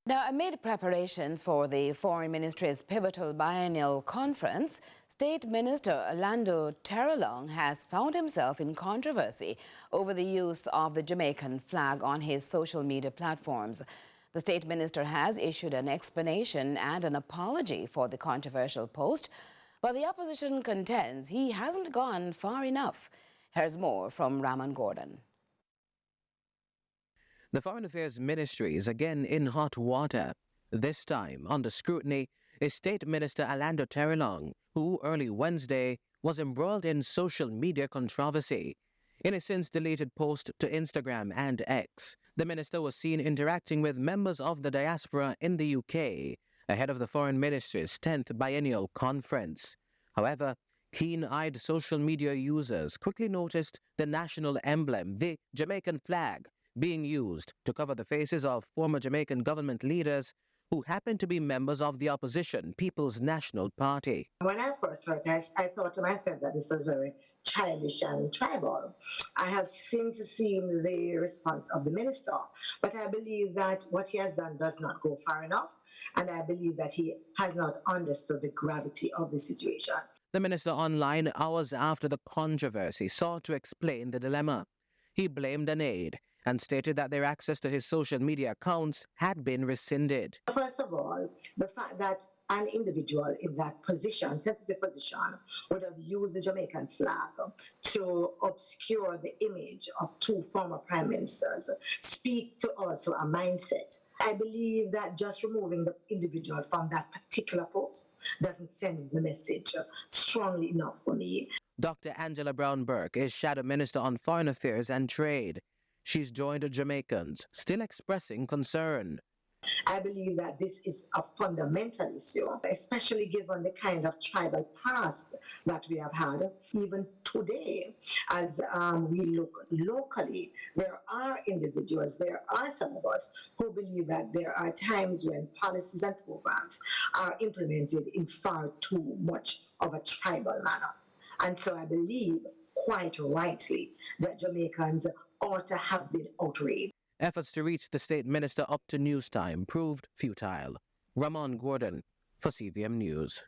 Now, amid preparations for the Foreign Ministry's pivotal biennial conference, State Minister Orlando Terrelong has found himself in controversy over the use of the Jamaican flag on his social media platforms. The State Minister has issued an explanation and an apology for the controversial post, but the opposition contends he hasn't gone far enough. Here's more from Ramon. The Foreign Affairs Ministry is again in hot water. This time, under scrutiny, is State Minister Orlando Terrelong, who early Wednesday was embroiled in social media controversy. In a since-deleted post to Instagram and X, the minister was seen interacting with members of the diaspora in the UK ahead of the Foreign Ministry's 10th biennial conference. However, keen-eyed social media users quickly noticed the national emblem, the Jamaican flag, being used to cover the faces of former Jamaican government leaders who happen to be members of the opposition People's National Party. When I first heard this, I thought to myself that this was very childish and tribal. I have since seen the response of the minister, but I believe that what he has done does not go far enough, and I believe that he has not understood the gravity of the situation. The minister online, hours after the controversy, sought to explain the dilemma. He blamed an aide and stated that their access to his social media accounts had been rescinded. First of all, the fact that an individual in that position, sensitive position, would have used the Jamaican flag to obscure the image of two former prime ministers speak to also a mindset. I believe that just removing the individual from that particular post doesn't send the message strongly enough for me. Dr. Angela Brown-Burke is Shadow Minister on Foreign Affairs and Trade. She's joined Jamaicans, still expressing concern. I believe that this is a fundamental issue, especially given the kind of tribal past that we have had. Even today, as we look locally, there are individuals, there are some of us who believe that there are times when policies and programs are implemented in far too much of a tribal manner. And so I believe, quite rightly, that Jamaicans ought to have been outraged. Efforts to reach the state minister up to news time proved futile. Ramon for CVM News.